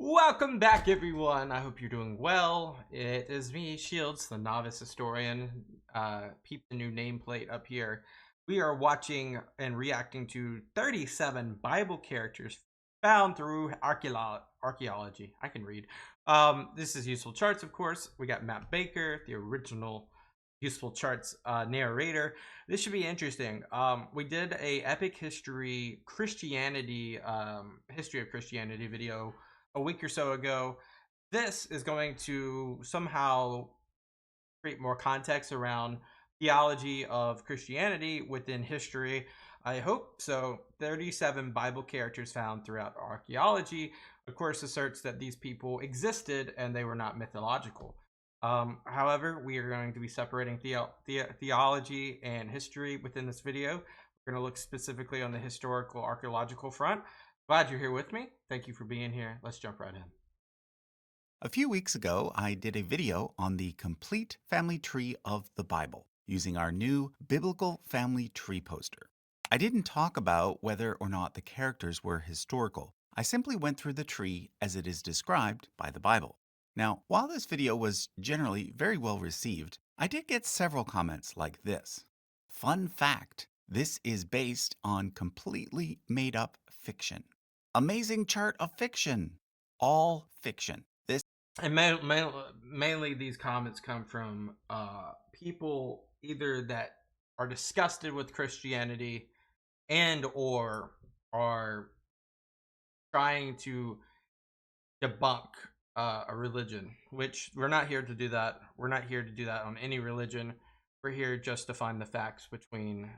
Welcome back, everyone. I hope you're doing well. It is me, Shields, the novice historian. Peep the new nameplate up here. We are watching and reacting to 37 Bible characters found through archaeology. I can read. This is Useful Charts, of course. We got Matt Baker, the original Useful Charts narrator. This should be interesting. We did a epic history Christianity history of Christianity video a week or so ago. This is going to somehow create more context around theology of Christianity within history. I hope so. 37 Bible characters found throughout archaeology, of course, asserts that these people existed and they were not mythological. However, we are going to be separating theology and history within this video. We're going to look specifically on the historical archaeological front. Glad you're here with me. Thank you for being here. Let's jump right in. A few weeks ago, I did a video on the complete family tree of the Bible using our new biblical family tree poster. I didn't talk about whether or not the characters were historical. I simply went through the tree as it is described by the Bible. Now, while this video was generally very well received, I did get several comments like this. Fun fact, this is based on completely made up fiction. Amazing chart of fiction. All fiction. And mainly these comments come from people either that are disgusted with Christianity and or are trying to debunk a religion, which we're not here to do that. We're not here to do that on any religion. We're here just to find the facts between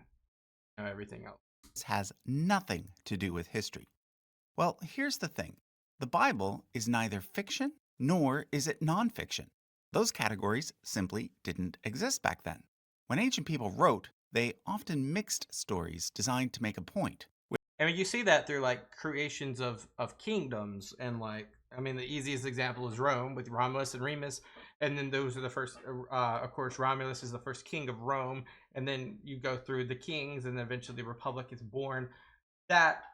everything else. This has nothing to do with history. Well, here's the thing. The Bible is neither fiction nor is it nonfiction. Those categories simply didn't exist back then. When ancient people wrote, they often mixed stories designed to make a point. I mean, you see that through like creations of kingdoms, and like, I mean, the easiest example is Rome with Romulus and Remus, and then those are the first. Of course, Romulus is the first king of Rome, and then you go through the kings, and eventually the Republic is born. That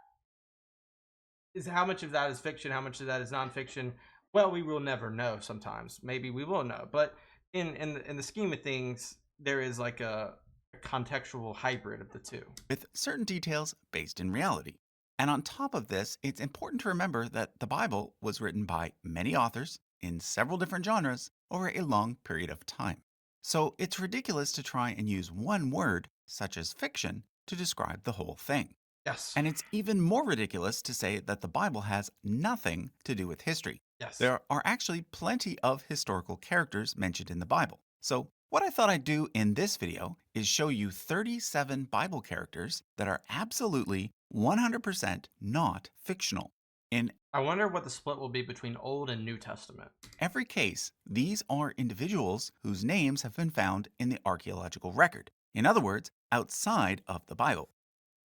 is how much of that is fiction, how much of that is nonfiction. Well, we will never know. Sometimes, maybe we will know, but in the scheme of things, there is like a contextual hybrid of the two, with certain details based in reality. And on top of this, it's important to remember that the Bible was written by many authors in several different genres over a long period of time. So it's ridiculous to try and use one word, such as fiction, to describe the whole thing. Yes. And it's even more ridiculous to say that the Bible has nothing to do with history. Yes. There are actually plenty of historical characters mentioned in the Bible. So what I thought I'd do in this video is show you 37 Bible characters that are absolutely 100% not fictional. In I wonder what the split will be between Old and New Testament. every case, these are individuals whose names have been found in the archaeological record. In other words, outside of the Bible.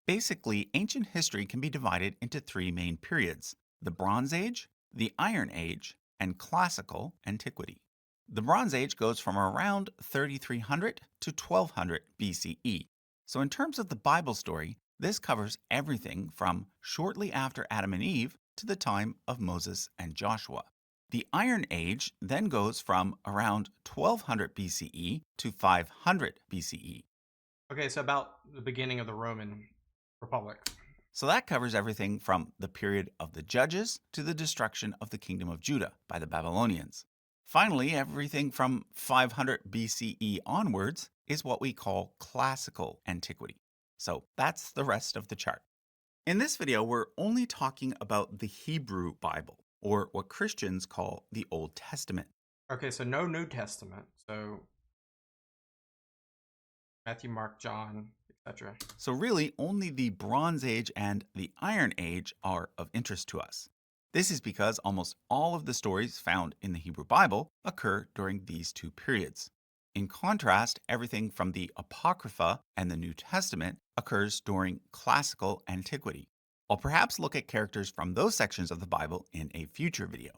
Basically, ancient history can be divided into three main periods: the Bronze Age, the Iron Age, and Classical Antiquity. The Bronze Age goes from around 3300 to 1200 BCE. So in terms of the Bible story, this covers everything from shortly after Adam and Eve to the time of Moses and Joshua. The Iron Age then goes from around 1200 BCE to 500 BCE. Okay, so about the beginning of the Roman Republic. So that covers everything from the period of the Judges to the destruction of the kingdom of Judah by the Babylonians. Finally, everything from 500 BCE onwards is what we call classical antiquity. So that's the rest of the chart. In this video, we're only talking about the Hebrew Bible, or what Christians call the Old Testament. Okay, so no New Testament. So Matthew, Mark, John, etc. So really, only the Bronze Age and the Iron Age are of interest to us. This is because almost all of the stories found in the Hebrew Bible occur during these two periods. In contrast, everything from the Apocrypha and the New Testament occurs during classical antiquity. I'll perhaps look at characters from those sections of the Bible in a future video.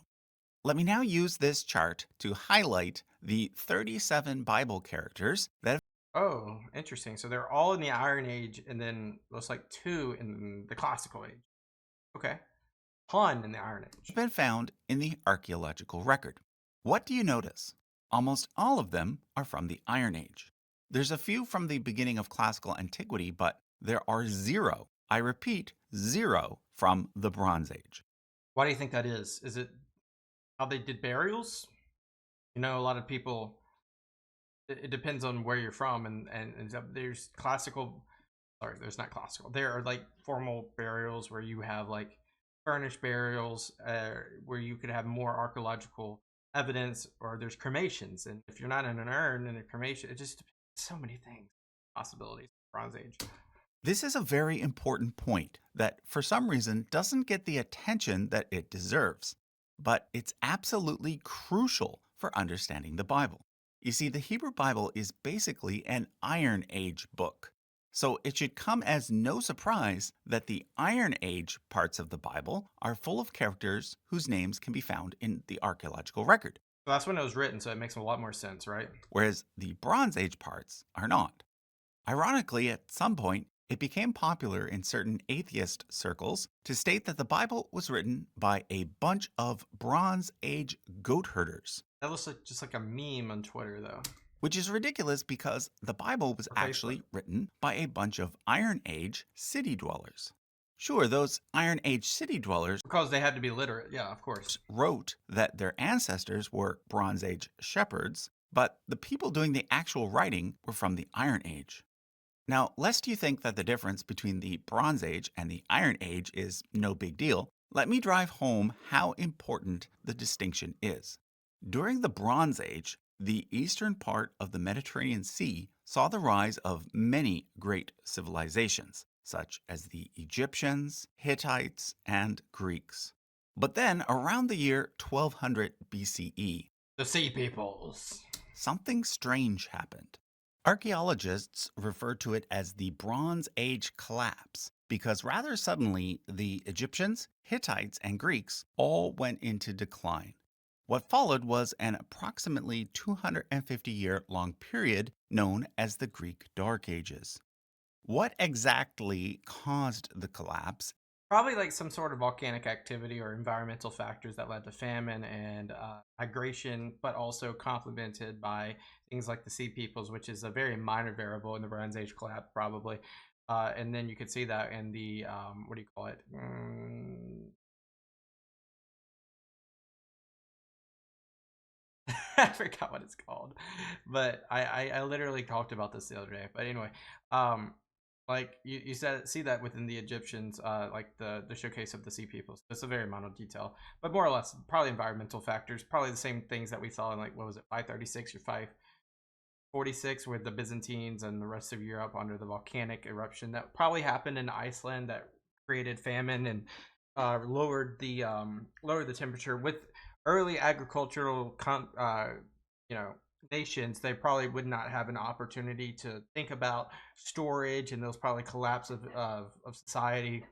Let me now use this chart to highlight the 37 Bible characters that have. Oh, interesting. So they're all in the Iron Age, and then looks like 2 in the Classical Age. Okay. ton in the Iron Age. been found in the archaeological record. What do you notice? Almost all of them are from the Iron Age. There's a few from the beginning of classical antiquity, but there are zero, I repeat, zero from the Bronze Age. Why do you think that is? Is it how they did burials? You know, a lot of people. It depends on where you're from, and there's classical. Sorry, there's not classical. There are like formal burials where you have like furnished burials, where you could have more archaeological evidence, or there's cremations. And if you're not in an urn and a cremation, it just so many things, possibilities. Bronze Age. This is a very important point that, for some reason, doesn't get the attention that it deserves. But it's absolutely crucial for understanding the Bible. You see, the Hebrew Bible is basically an Iron Age book. So it should come as no surprise that the Iron Age parts of the Bible are full of characters whose names can be found in the archaeological record, So that's when it was written, so it makes a lot more sense, right? whereas the Bronze Age parts are not. Ironically, at some point, it became popular in certain atheist circles to state that the Bible was written by a bunch of Bronze Age goat herders, That looks like just like a meme on Twitter, though. which is ridiculous because the Bible was Or Facebook. actually written by a bunch of Iron Age city dwellers. Sure, those Iron Age city dwellers Because they had to be literate, yeah, of course. wrote that their ancestors were Bronze Age shepherds, but the people doing the actual writing were from the Iron Age. Now, lest you think that the difference between the Bronze Age and the Iron Age is no big deal, let me drive home how important the distinction is. During the Bronze Age, the eastern part of the Mediterranean Sea saw the rise of many great civilizations, such as the Egyptians, Hittites, and Greeks. But then, around the year 1200 BCE, The Sea Peoples. something strange happened. Archaeologists refer to it as the Bronze Age collapse because rather suddenly the Egyptians, Hittites, and Greeks all went into decline. What followed was an approximately 250-year long period known as the Greek Dark Ages. What exactly caused the collapse? Probably like some sort of volcanic activity or environmental factors that led to famine and migration, but also complemented by things like the Sea Peoples, which is a very minor variable in the Bronze Age collapse, probably. And then you could see that in the, what do you call it? I forgot what it's called, but I literally talked about this the other day. But anyway, like you said, see that within the Egyptians, like the showcase of the Sea Peoples. It's a very minor detail, but more or less probably environmental factors, probably the same things that we saw in like what was it, 536 or 546, with the Byzantines and the rest of Europe under the volcanic eruption that probably happened in Iceland that created famine and lowered the temperature with early agricultural nations. They probably would not have an opportunity to think about storage, and those probably collapse of society.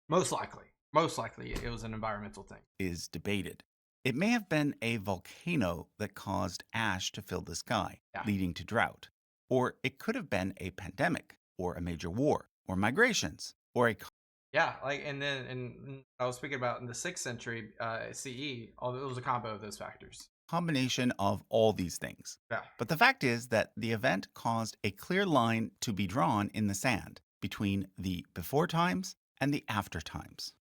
Most likely it was an environmental thing. Is debated. It may have been a volcano that caused ash to fill the sky, Yeah. leading to drought. Or it could have been a pandemic, or a major war, or migrations, or a Yeah, like and I was speaking about in the 6th century CE, although it was a combo of those factors. combination of all these things. Yeah. But the fact is that the event caused a clear line to be drawn in the sand between the before times and the after times.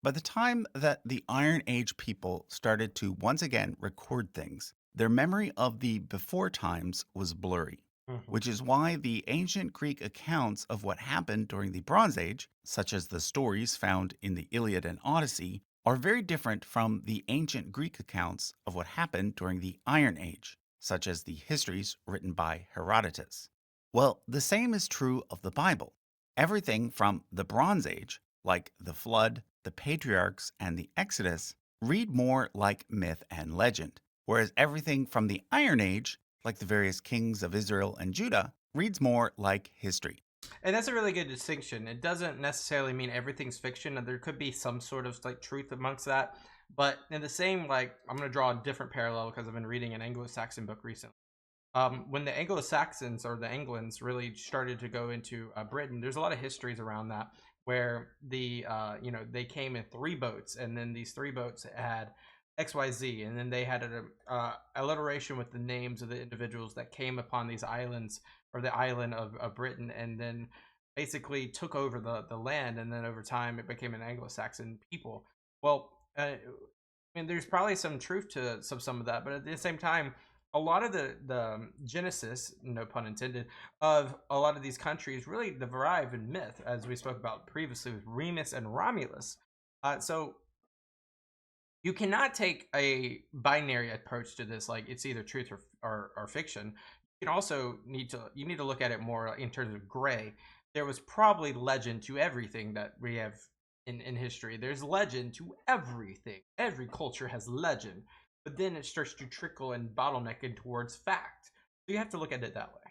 By the time that the Iron Age people started to once again record things, their memory of the before times was blurry, which is why the ancient Greek accounts of what happened during the Bronze Age, such as the stories found in the Iliad and Odyssey, are very different from the ancient Greek accounts of what happened during the Iron Age, such as the histories written by Herodotus. Well, the same is true of the Bible. Everything from the Bronze Age, like the Flood, the Patriarchs, and the Exodus, read more like myth and legend, whereas everything from the Iron Age, like the various kings of Israel and Judah, reads more like history. And that's a really good distinction. It doesn't necessarily mean everything's fiction, and there could be some sort of like truth amongst that. But in the same, like, I'm going to draw a different parallel because I've been reading an Anglo-Saxon book recently. When the Anglo-Saxons or the Angles really started to go into Britain, there's a lot of histories around that where they came in 3 boats, and then these 3 boats had XYZ, and then they had an alliteration with the names of the individuals that came upon these islands, or the island of Britain, and then basically took over the land, and then over time it became an Anglo-Saxon people. Well, I mean, there's probably some truth to some of that, but at the same time, a lot of the genesis, no pun intended, of a lot of these countries really derive in myth, as we spoke about previously with Remus and Romulus. So you cannot take a binary approach to this, like it's either truth or fiction. You can also need to look at it more in terms of gray. There was probably legend to everything that we have in history. There's legend to everything. Every culture has legend, but then it starts to trickle and bottleneck in towards fact. So you have to look at it that way.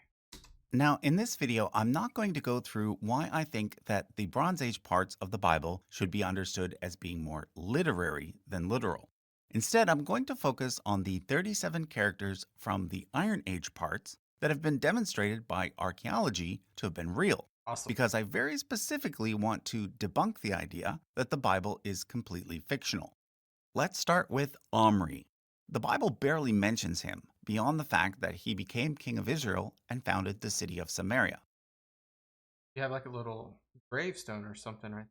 Now, in this video, I'm not going to go through why I think that the Bronze Age parts of the Bible should be understood as being more literary than literal. Instead, I'm going to focus on the 37 characters from the Iron Age parts that have been demonstrated by archaeology to have been real, Awesome. because I very specifically want to debunk the idea that the Bible is completely fictional. Let's start with Omri. The Bible barely mentions him, beyond the fact that he became king of Israel and founded the city of Samaria. You have like a little gravestone or something, right?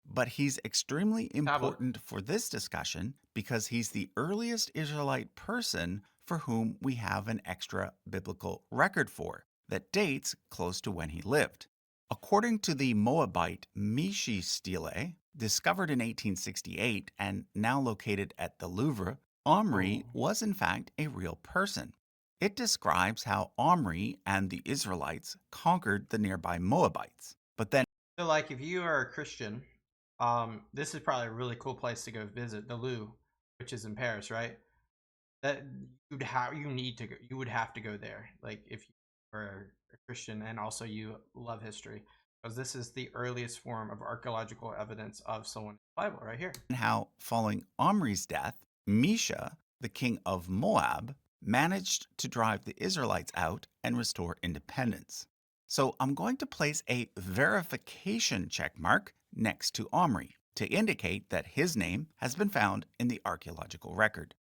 But he's extremely Tablet. important for this discussion because he's the earliest Israelite person for whom we have an extra biblical record for that dates close to when he lived. According to the Moabite Mishi stelae, discovered in 1868 and now located at the Louvre, Omri Oh. was in fact a real person. It describes how Omri and the Israelites conquered the nearby Moabites, but then So, like, if you are a Christian, this is probably a really cool place to go visit, the Louvre, which is in Paris, right? That you would have to go there, like if you are a Christian and also you love history, because this is the earliest form of archaeological evidence of someone in the Bible, right here. how, following Omri's death, Mesha, the king of Moab, managed to drive the Israelites out and restore independence. So I'm going to place a verification check mark next to Omri to indicate that his name has been found in the archaeological record.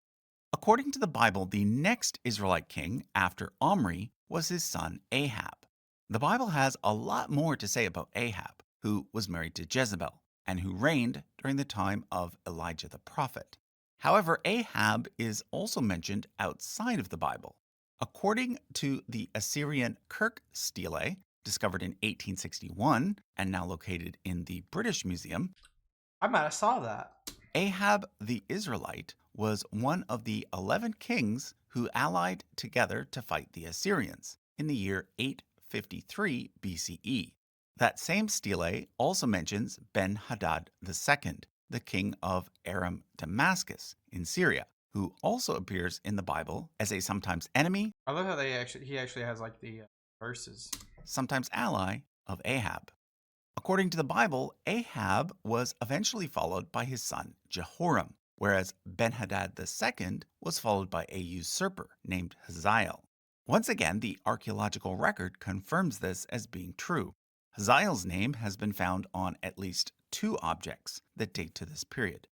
According to the Bible, the next Israelite king after Omri was his son Ahab. The Bible has a lot more to say about Ahab, who was married to Jezebel and who reigned during the time of Elijah the prophet. However, Ahab is also mentioned outside of the Bible. According to the Assyrian Kirk stelae, discovered in 1861 and now located in the British Museum, I might have saw that. Ahab the Israelite was one of the 11 kings who allied together to fight the Assyrians in the year 853 BCE. That same stele also mentions Ben-Hadad II, the king of Aram Damascus in Syria, who also appears in the Bible as a sometimes enemy, I love how he actually has like the verses. sometimes ally of Ahab. According to the Bible, Ahab was eventually followed by his son Jehoram, whereas Ben-Hadad II was followed by a usurper named Hazael. Once again, the archaeological record confirms this as being true. Hazael's name has been found on at least 2 objects that date to this period.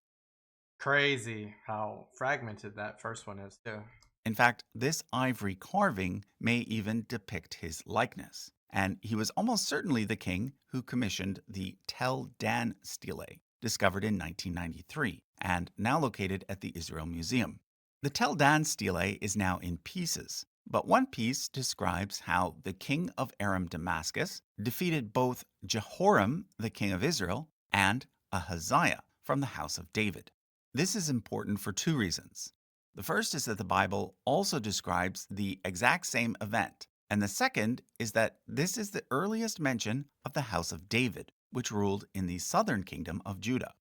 Crazy how fragmented that first one is too. In fact, this ivory carving may even depict his likeness, and he was almost certainly the king who commissioned the Tel Dan stele, discovered in 1993 and now located at the Israel Museum. The Tel Dan stele is now in pieces, but one piece describes how the king of Aram Damascus defeated both Jehoram, the king of Israel, and Ahaziah from the house of David. This is important for 2 reasons. The first is that the Bible also describes the exact same event, and the second is that this is the earliest mention of the house of David, which ruled in the southern kingdom of Judah.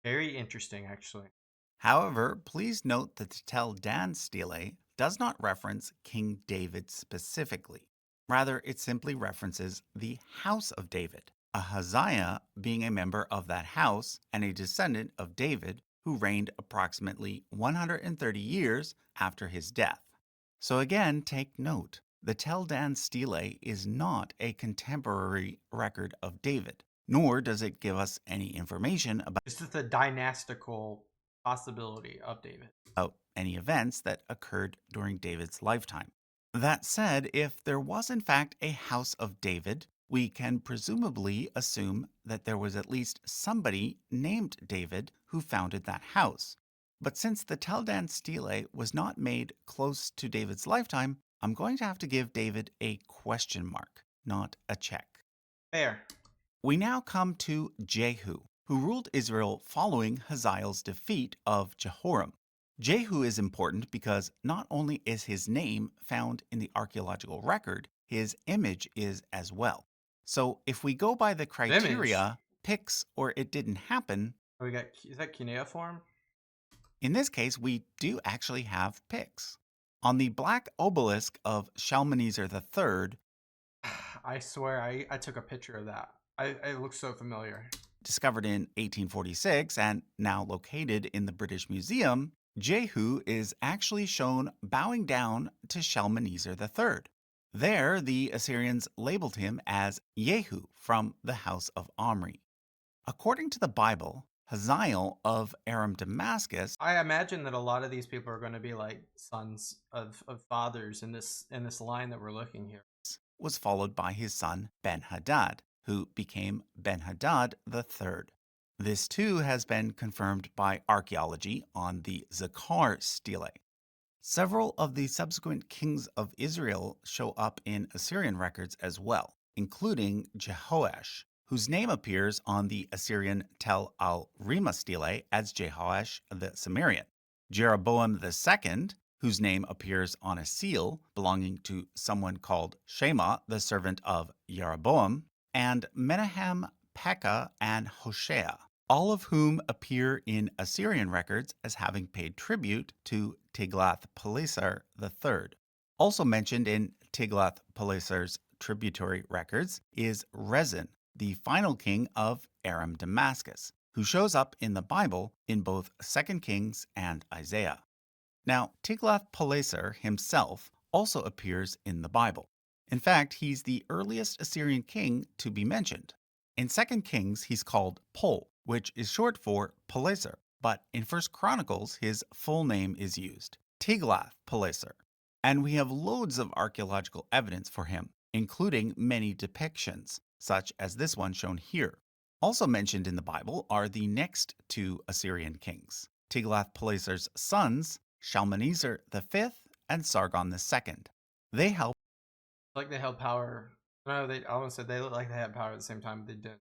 Very interesting, actually. However, please note that the Tel Dan stele does not reference King David specifically. Rather, it simply references the house of David, Ahaziah being a member of that house and a descendant of David who reigned approximately 130 years after his death. So again, take note. The Tel Dan stele is not a contemporary record of David, nor does it give us any information This is the dynastical possibility of David. about any events that occurred during David's lifetime. That said, if there was in fact a house of David, we can presumably assume that there was at least somebody named David who founded that house. But since the Tel Dan stele was not made close to David's lifetime, I'm going to have to give David a question mark, not a check. Fair. We now come to Jehu, who ruled Israel following Hazael's defeat of Jehoram. Jehu is important because not only is his name found in the archaeological record, his image is as well. So if we go by the Image. criteria, pics or it didn't happen, We got, is that cuneiform? in this case, we do actually have pics. On the black obelisk of Shalmaneser III, I swear I took a picture of that. It looks so familiar. discovered in 1846 and now located in the British Museum, Jehu is actually shown bowing down to Shalmaneser III. There, the Assyrians labeled him as Jehu from the house of Omri. According to the Bible, Hazael of Aram Damascus I imagine that a lot of these people are going to be like sons of fathers in this line that we're looking here. was followed by his son Ben-Hadad, who became Ben-Hadad III. This too has been confirmed by archaeology on the Zakar stele. Several of the subsequent kings of Israel show up in Assyrian records as well, including Jehoash, whose name appears on the Assyrian Tel al-Rima stele as Jehoash the Sumerian. Jeroboam II, whose name appears on a seal belonging to someone called Shema, the servant of Jeroboam, and Menahem, Pekah, and Hoshea, all of whom appear in Assyrian records as having paid tribute to Tiglath-Pileser III. Also mentioned in Tiglath-Pileser's tributary records is Rezin, the final king of Aram Damascus, who shows up in the Bible in both 2 Kings and Isaiah. Now, Tiglath-Pileser himself also appears in the Bible. In fact, he's the earliest Assyrian king to be mentioned. In 2 Kings, he's called Pul, which is short for Pileser, but in 1 Chronicles, his full name is used, Tiglath-Pileser. And we have loads of archaeological evidence for him, including many depictions, such as this one shown here. Also mentioned in the Bible are the next two Assyrian kings, Tiglath-Pileser's sons, Shalmaneser V and Sargon II. They helped Like they held power. No, they almost said they looked like they had power at the same time, but they didn't.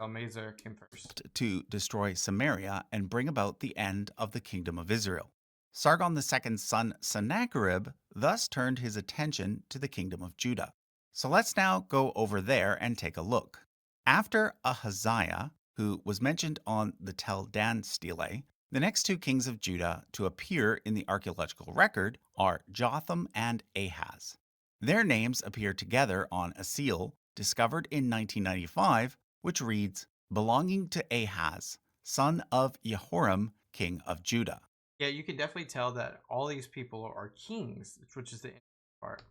Shalmaneser came first. to destroy Samaria and bring about the end of the kingdom of Israel. Sargon II's son Sennacherib thus turned his attention to the kingdom of Judah. So let's now go over there and take a look. After Ahaziah, who was mentioned on the Tel Dan stele, the next two kings of Judah to appear in the archaeological record are Jotham and Ahaz. Their names appear together on a seal discovered in 1995, which reads, belonging to Ahaz, son of Jehoram, king of Judah. Yeah, you can definitely tell that all these people are kings, which is the interesting part.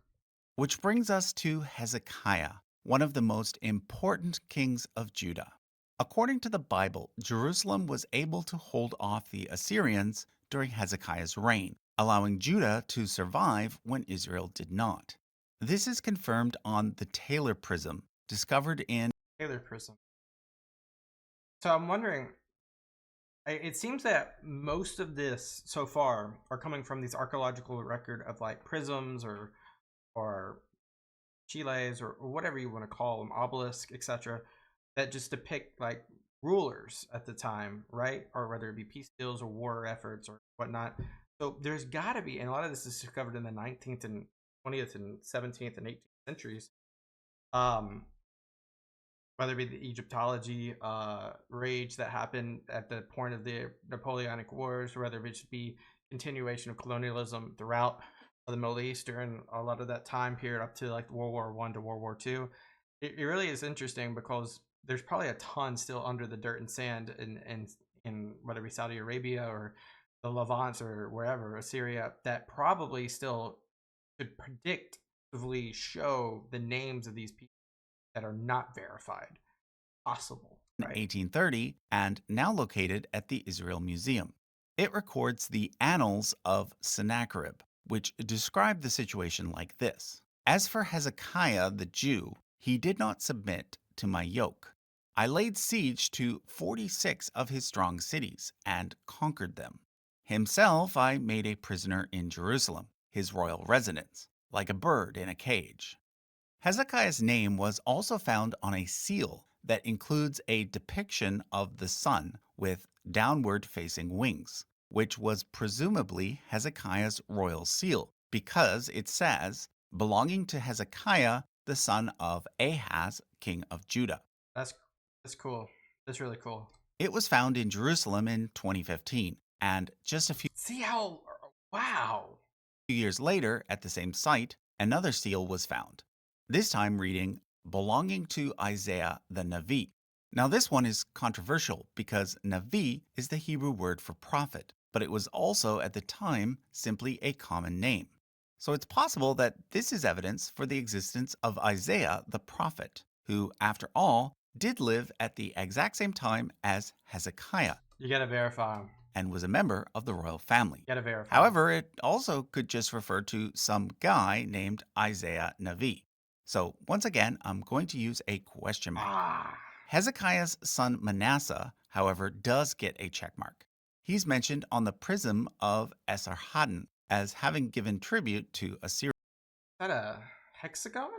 Which brings us to Hezekiah, one of the most important kings of Judah. According to the Bible, Jerusalem was able to hold off the Assyrians during Hezekiah's reign, allowing Judah to survive when Israel did not. This is confirmed on the Taylor Prism, discovered in Taylor Prism. So I'm wondering, it seems that most of this so far are coming from these archaeological record of like prisms or chiles or whatever you want to call them, obelisk, etc., that just depict like rulers at the time, right? Or whether it be peace deals or war efforts or whatnot. So there's got to be, and a lot of this is discovered in the 19th and 20th and 17th and 18th centuries. Whether it be the Egyptology rage that happened at the point of the Napoleonic Wars, or whether it should be continuation of colonialism throughout the Middle East during a lot of that time period up to like World War I to World War II. It really is interesting because there's probably a ton still under the dirt and sand in whether it be Saudi Arabia or the Levant or wherever, Assyria, that probably still could predict show the names of these people that are not verified. Possible, In right? 1830 and now located at the Israel Museum. It records the Annals of Sennacherib, which describe the situation like this. As for Hezekiah the Jew, he did not submit to my yoke. I laid siege to 46 of his strong cities and conquered them. Himself I made a prisoner in Jerusalem, his royal residence, like a bird in a cage. Hezekiah's name was also found on a seal that includes a depiction of the sun with downward facing wings, which was presumably Hezekiah's royal seal because it says, belonging to Hezekiah, the son of Ahaz, king of Judah. That's that's cool. That's really cool. It was found in Jerusalem in 2015, and just a few See how wow. years later, at the same site, another seal was found, this time reading, belonging to Isaiah the Navi. Now, this one is controversial because Navi is the Hebrew word for prophet, but it was also at the time simply a common name. So it's possible that this is evidence for the existence of Isaiah the prophet, who, after all, did live at the exact same time as Hezekiah You gotta verify them. and was a member of the royal family. You gotta verify 'em. However, it also could just refer to some guy named Isaiah Navi. So once again, I'm going to use a question mark. Ah. Hezekiah's son Manasseh, however, does get a check mark. He's mentioned on the prism of Esarhaddon as having given tribute to Assyria. Is that a hexagon?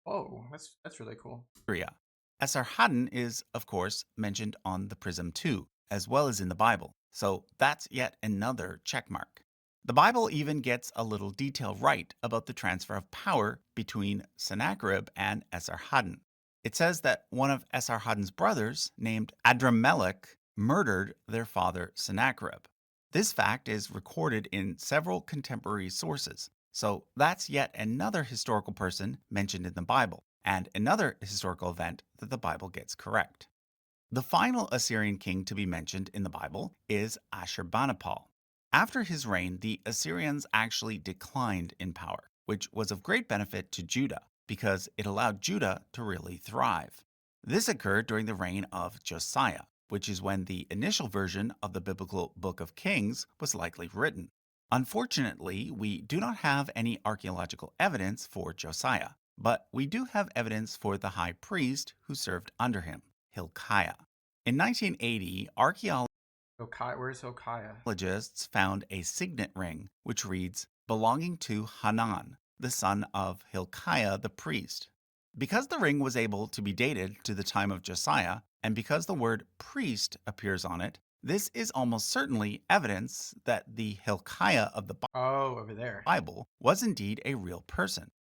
Whoa, that's really cool. Esarhaddon is, of course, mentioned on the prism too, as well as in the Bible. So that's yet another check mark. The Bible even gets a little detail right about the transfer of power between Sennacherib and Esarhaddon. It says that one of Esarhaddon's brothers, named Adramelech, murdered their father Sennacherib. This fact is recorded in several contemporary sources, so that's yet another historical person mentioned in the Bible, and another historical event that the Bible gets correct. The final Assyrian king to be mentioned in the Bible is Ashurbanipal. After his reign, the Assyrians actually declined in power, which was of great benefit to Judah because it allowed Judah to really thrive. This occurred during the reign of Josiah, which is when the initial version of the biblical Book of Kings was likely written. Unfortunately, we do not have any archaeological evidence for Josiah, but we do have evidence for the high priest who served under him, Hilkiah. In 1980, Where's Hilkiah? archaeologists found a signet ring which reads, belonging to Hanan, the son of Hilkiah the priest. Because the ring was able to be dated to the time of Josiah, and because the word priest appears on it, this is almost certainly evidence that the Hilkiah of the Oh, over there. Bible was indeed a real person.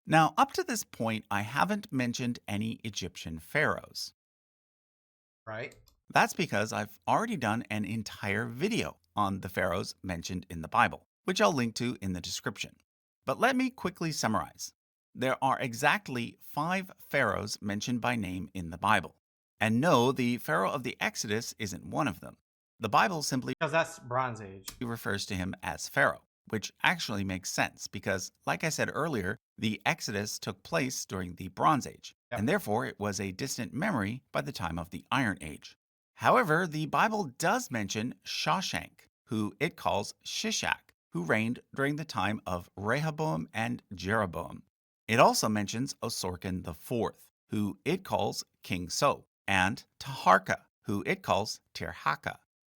Now, up to this point, I haven't mentioned any Egyptian pharaohs. Right? That's because I've already done an entire video on the pharaohs mentioned in the Bible, which I'll link to in the description. But let me quickly summarize. There are exactly 5 pharaohs mentioned by name in the Bible. And no, the pharaoh of the Exodus isn't one of them. The Bible simply Because that's Bronze Age. refers to him as Pharaoh, which actually makes sense because, like I said earlier, the Exodus took place during the Bronze Age, Yep. and therefore it was a distant memory by the time of the Iron Age. However, the Bible does mention Shoshank, who it calls Shishak, who reigned during the time of Rehoboam and Jeroboam. It also mentions Osorkon IV, who it calls King So, and Taharka, who it calls Tirhaka.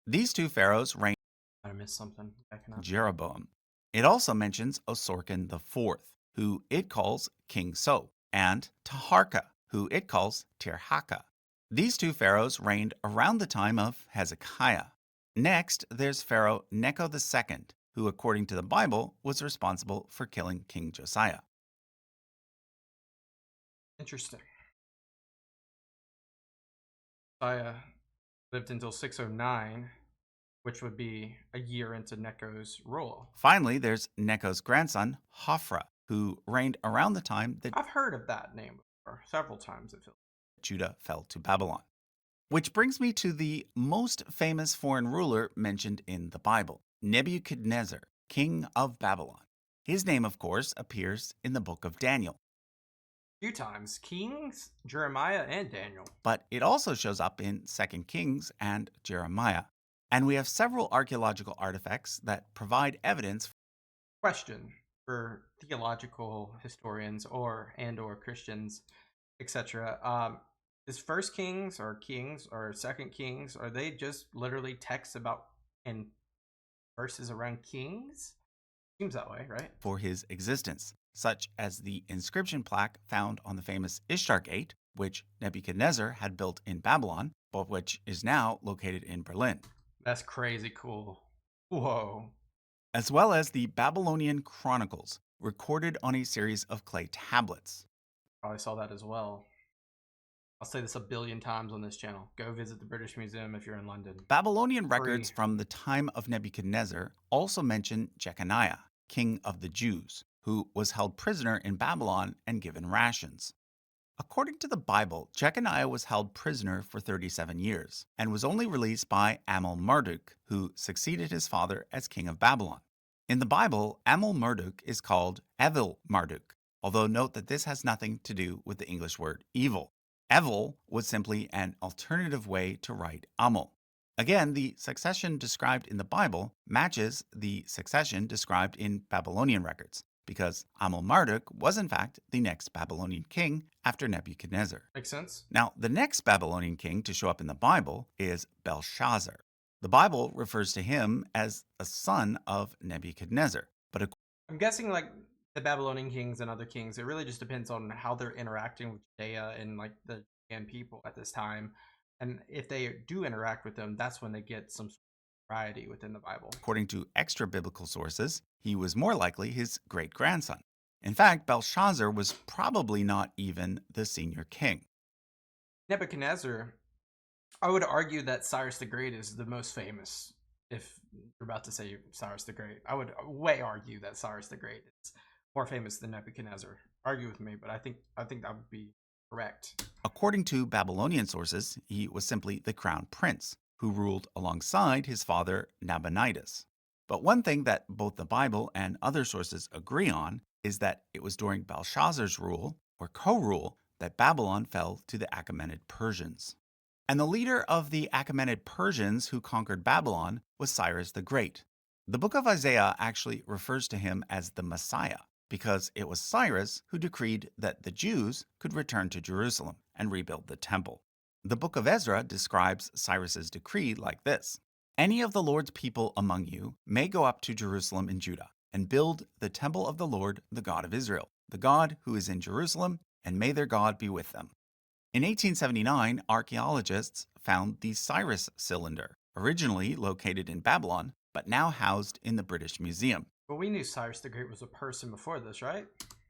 These 2 pharaohs reigned I missed something. Backing up. Jeroboam. It also mentions Osorkon IV, who it calls King So, and Taharka, who it calls Tirhaka. These 2 pharaohs reigned around the time of Hezekiah. Next, there's Pharaoh Necho II, who, according to the Bible, was responsible for killing King Josiah. Interesting. Josiah lived until 609, which would be a year into Necho's rule. Finally, there's Necho's grandson, Hophra, who reigned around the time that I've heard of that name before, several times. It feels. Judah fell to Babylon. Which brings me to the most famous foreign ruler mentioned in the Bible, Nebuchadnezzar, king of Babylon. His name, of course, appears in the book of Daniel, A few times. Kings, Jeremiah, and Daniel. but it also shows up in 2 Kings and Jeremiah. And we have several archaeological artifacts that provide evidence. Question for theological historians or Christians, etc. Is First Kings or Second Kings, are they just literally texts about and verses around kings? Seems that way, right? For his existence, such as the inscription plaque found on the famous Ishtar Gate, which Nebuchadnezzar had built in Babylon, but which is now located in Berlin, That's crazy cool. Whoa. as well as the Babylonian Chronicles, recorded on a series of clay tablets. Probably saw that as well. I'll say this a billion times on this channel. Go visit the British Museum if you're in London. Babylonian Free. records from the time of Nebuchadnezzar also mention Jeconiah, king of the Jews, who was held prisoner in Babylon and given rations. According to the Bible, Jeconiah was held prisoner for 37 years and was only released by Amel-Marduk, who succeeded his father as king of Babylon. In the Bible, Amel-Marduk is called Evil-Marduk, although note that this has nothing to do with the English word evil. Evil was simply an alternative way to write Amel. Again, the succession described in the Bible matches the succession described in Babylonian records, because Amel-Marduk was in fact the next Babylonian king after Nebuchadnezzar. Makes sense? Now, the next Babylonian king to show up in the Bible is Belshazzar. The Bible refers to him as a son of Nebuchadnezzar, but I'm guessing like the Babylonian kings and other kings, it really just depends on how they're interacting with Judea and like the Judean people at this time. And if they do interact with them, that's when they get some variety within the Bible. according to extra biblical sources, he was more likely his great grandson. In fact, Belshazzar was probably not even the senior king. Nebuchadnezzar, I would argue that Cyrus the Great is the most famous. If you're about to say Cyrus the Great, I would way argue that Cyrus the Great is more famous than Nebuchadnezzar. Argue with me, but I think that would be correct. According to Babylonian sources, he was simply the crown prince who ruled alongside his father Nabonidus. But one thing that both the Bible and other sources agree on is that it was during Belshazzar's rule, or co-rule, that Babylon fell to the Achaemenid Persians. And the leader of the Achaemenid Persians who conquered Babylon was Cyrus the Great. The book of Isaiah actually refers to him as the Messiah, because it was Cyrus who decreed that the Jews could return to Jerusalem and rebuild the temple. The book of Ezra describes Cyrus's decree like this: Any of the Lord's people among you may go up to Jerusalem in Judah and build the temple of the Lord, the God of Israel, the God who is in Jerusalem, and may their God be with them. In 1879, archaeologists found the Cyrus cylinder, originally located in Babylon, but now housed in the British Museum. But we knew Cyrus the Great was a person before this, right?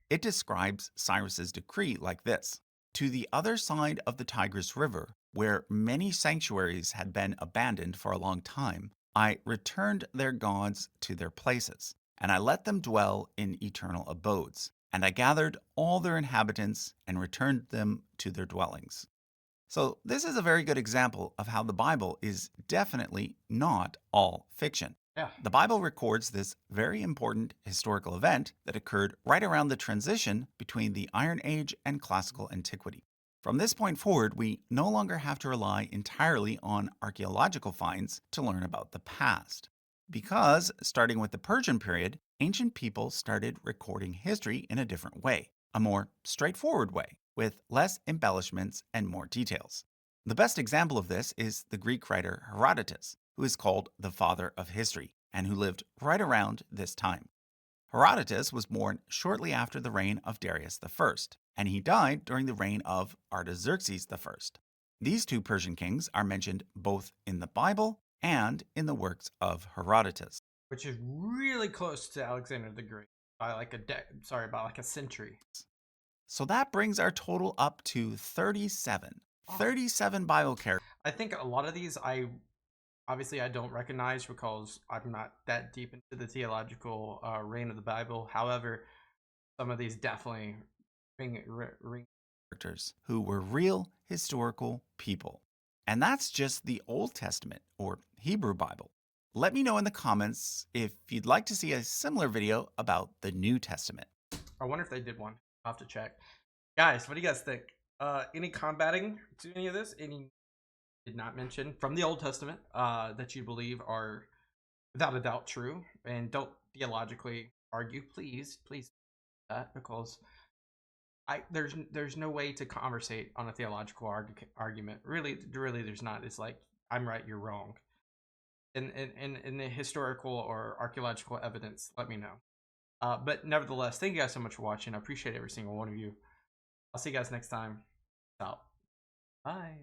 It describes Cyrus's decree like this: To the other side of the Tigris River, where many sanctuaries had been abandoned for a long time, I returned their gods to their places, and I let them dwell in eternal abodes. And I gathered all their inhabitants and returned them to their dwellings. So, this is a very good example of how the Bible is definitely not all fiction. Yeah. The Bible records this very important historical event that occurred right around the transition between the Iron Age and Classical Antiquity. From this point forward, we no longer have to rely entirely on archaeological finds to learn about the past. Because, starting with the Persian period, ancient people started recording history in a different way, a more straightforward way, with less embellishments and more details. The best example of this is the Greek writer Herodotus, who is called the father of history, and who lived right around this time. Herodotus was born shortly after the reign of Darius I, and he died during the reign of Artaxerxes I. These two Persian kings are mentioned both in the Bible and in the works of Herodotus. Which is really close to Alexander the Great by like by like a century. So that brings our total up to 37. 37 Bible characters. I think a lot of these I don't recognize because I'm not that deep into the theological reign of the Bible. However, some of these definitely ring Characters who were real historical people. And that's just the Old Testament or Hebrew Bible. Let me know in the comments if you'd like to see a similar video about the New Testament. I wonder if they did one. I'll have to check. Guys, what do you guys think? Any combating to any of this? Any did not mention from the Old Testament that you believe are without a doubt true, and don't theologically argue, please do that, because there's no way to conversate on a theological argument. Really, there's not. It's like I'm right, you're wrong. In the historical or archaeological evidence, let me know. But nevertheless, thank you guys so much for watching. I appreciate every single one of you. I'll see you guys next time. Out. Bye.